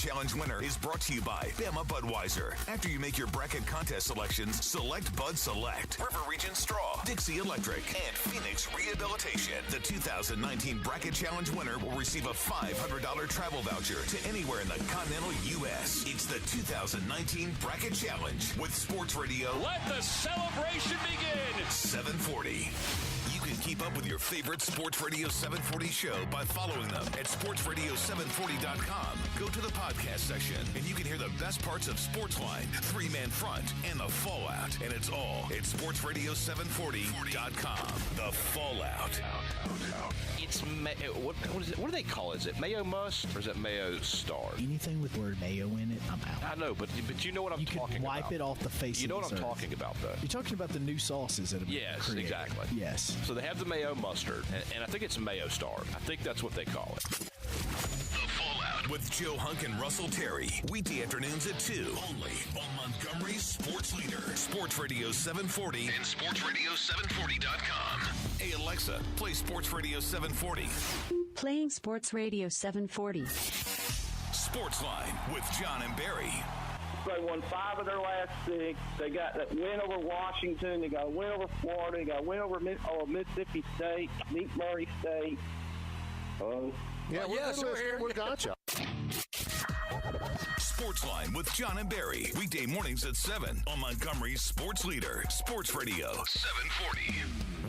Challenge winner is brought to you by Bama Budweiser. After you make your bracket contest selections, select Bud Select, River Region Straw, Dixie Electric, and Phoenix Rehabilitation. The 2019 Bracket Challenge winner will receive a $500 travel voucher to anywhere in the continental U.S. It's the 2019 Bracket Challenge with Sports Radio. Let the celebration begin. 740. You can keep up with your favorite Sports Radio 740 show by following them at sportsradio740.com. Go to the podcast section, and you can hear the best parts of Sportsline, Three Man Front, and The Fallout. And it's all at sportsradio740.com. The Fallout. It's what is it? What do they call it? Is it Mayo Must or is it Mayo Star? Anything with the word mayo in it, I'm out. I know, but you know what I'm talking about. You can wipe it off the face You know of what the I'm earth. talking about, though. You're talking about the new sauces that have been Yes, created. exactly. Yes. So they have the Mayo Mustard, and I think it's Mayo Star. I think that's what they call it. The Fallout with Joe Hunk and Russell Terry. Weekday afternoons at 2. Only on Montgomery's Sports Leader. Sports Radio 740 and sportsradio740.com. Hey, Alexa, play Sports Radio 740. Playing Sports Radio 740. Sportsline with John and Barry. They won 5 of their last 6. They got that win over Washington. They got a win over Florida. They got a win over Mississippi State, beat Murray State. Yeah, we're here. We got you. Sportsline with John and Barry. Weekday mornings at 7 on Montgomery's Sports Leader. Sports Radio 740.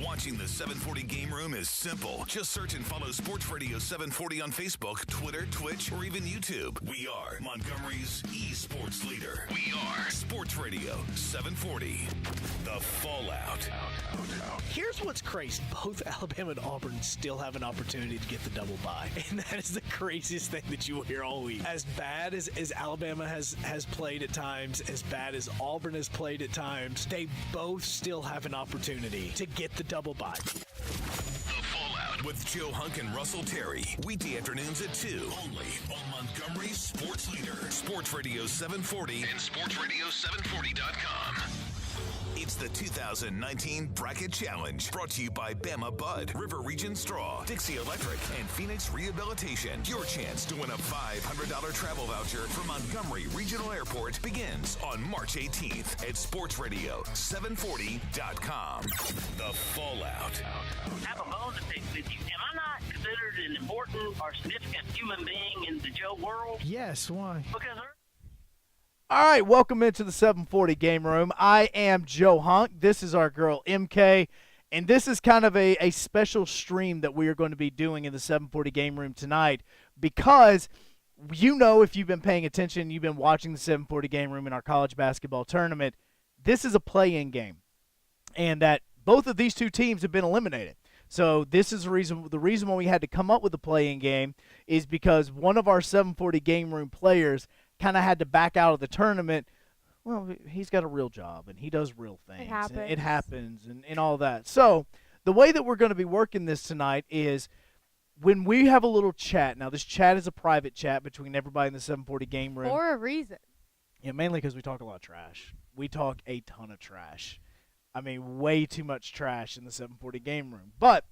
Watching the 740 Game Room is simple. Just search and follow Sports Radio 740 on Facebook, Twitter, Twitch, or even YouTube. We are Montgomery's eSports Leader. We are Sports Radio 740. The Fallout. Here's what's crazy. Both Alabama and Auburn still have an opportunity to get the double bye. And that is the craziest thing that you will hear all week. As bad as Alabama has played at times, as bad as Auburn has played at times, they both still have an opportunity to get the double bye. The Fallout with Joe Hunk and Russell Terry. Weekday afternoons at 2. Only on Montgomery's Sports Leader. Sports Radio 740 and sportsradio740.com. It's the 2019 Bracket Challenge, brought to you by Bama Bud, River Region Straw, Dixie Electric, and Phoenix Rehabilitation. Your chance to win a $500 travel voucher from Montgomery Regional Airport begins on March 18th at sportsradio740.com. The Fallout. I have a bone to pick with you. Am I not considered an important or significant human being in the Joe world? Yes, why? Because All right, welcome into the 740 Game Room. I am Joe Hunk. This is our girl, MK. And this is kind of a special stream that we are going to be doing in the 740 Game Room tonight because you know, if you've been paying attention, you've been watching the 740 Game Room in our college basketball tournament, this is a play-in game. And that both of these two teams have been eliminated. So this is the reason why we had to come up with the play-in game is because one of our 740 Game Room players kind of had to back out of the tournament. Well, he's got a real job, and he does real things. It happens, and all that. So the way that we're going to be working this tonight is when we have a little chat. Now, this chat is a private chat between everybody in the 740 Game Room. For a reason. Yeah, mainly because we talk a lot of trash. We talk a ton of trash. I mean, way too much trash in the 740 Game Room. But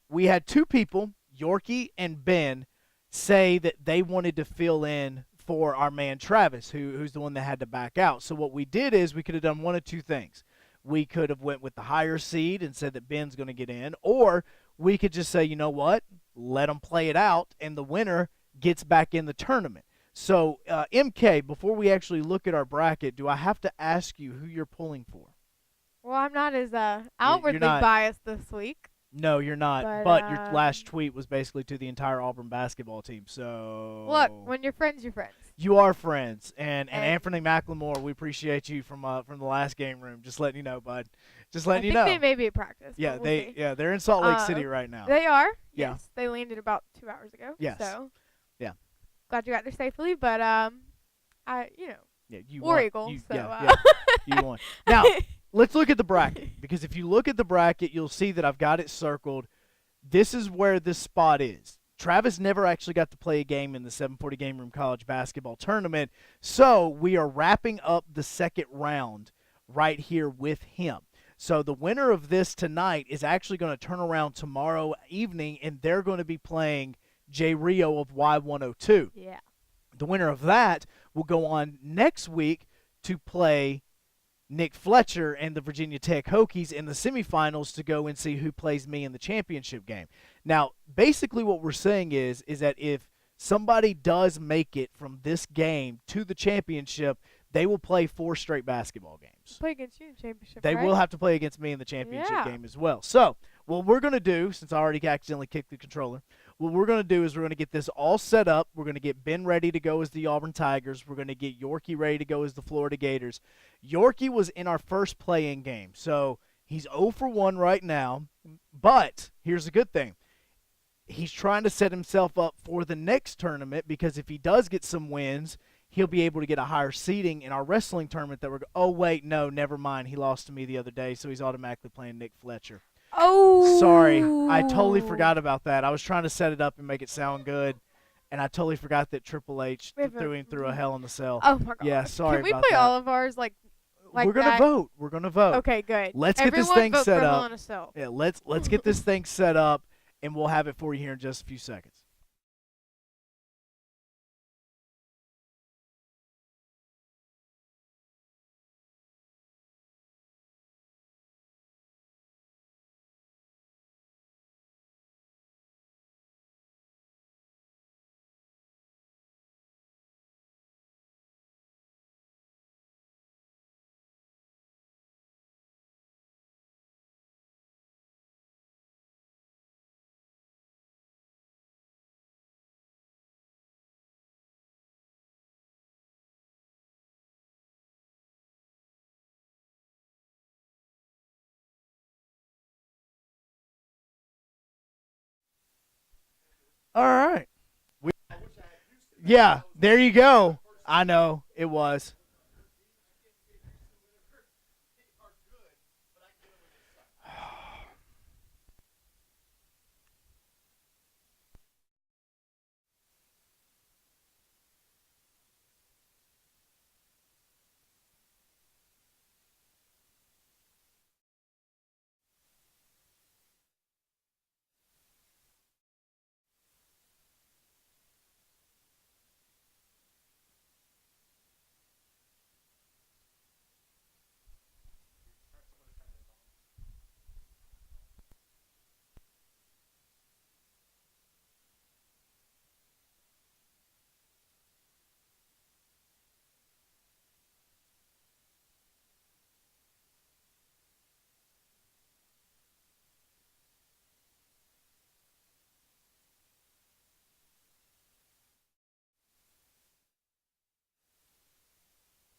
we had two people, Yorkie and Ben, say that they wanted to fill in for our man Travis, who's the one that had to back out. So what we did is we could have done one of two things. We could have went with the higher seed and said that Ben's going to get in, or we could just say, you know what, let them play it out, and the winner gets back in the tournament. So, MK, before we actually look at our bracket, do I have to ask you who you're pulling for? Well, I'm not as outwardly biased this week. No, you're not. But your last tweet was basically to the entire Auburn basketball team. So look, when you're friends, you're friends. You are friends, and Anthony McLemore, we appreciate you from the last Game Room. Just letting you know, bud. Just letting you know. I think they may be at practice. Yeah, we'll they're in Salt Lake City right now. They are. Yeah. Yes, they landed about 2 hours ago. Yes. So. Yeah. Glad you got there safely, but you War won. Eagle. You won. Now. Let's look at the bracket, because if you look at the bracket, you'll see that I've got it circled. This is where this spot is. Travis never actually got to play a game in the 740 Game Room College Basketball Tournament, so we are wrapping up the second round right here with him. So the winner of this tonight is actually going to turn around tomorrow evening, and they're going to be playing Jay Rio of Y102. Yeah. The winner of that will go on next week to play Nick Fletcher and the Virginia Tech Hokies in the semifinals to go and see who plays me in the championship game. Now, basically what we're saying is that if somebody does make it from this game to the championship, they will play 4 straight basketball games. Play against you in the championship, They right? will have to play against me in the championship game as well. So, what we're going to do, since I already accidentally kicked the controller, what we're going to do is we're going to get this all set up. We're going to get Ben ready to go as the Auburn Tigers. We're going to get Yorkie ready to go as the Florida Gators. Yorkie was in our first play-in game, so he's 0 for 1 right now. But here's the good thing. He's trying to set himself up for the next tournament because if he does get some wins, he'll be able to get a higher seeding in our wrestling tournament that oh, wait, no, never mind. He lost to me the other day, so he's automatically playing Nick Fletcher. Oh. Sorry. I totally forgot about that. I was trying to set it up and make it sound good, and I totally forgot that Triple H threw him through a Hell in the Cell. Oh, my God. Yeah, sorry about that. Can we play all of ours like We're going to vote. We're going to vote. Okay, good. Let's get this thing set up. Yeah, let's get this thing set up, and we'll have it for you here in just a few seconds. All right. Yeah, there you go. I know it was.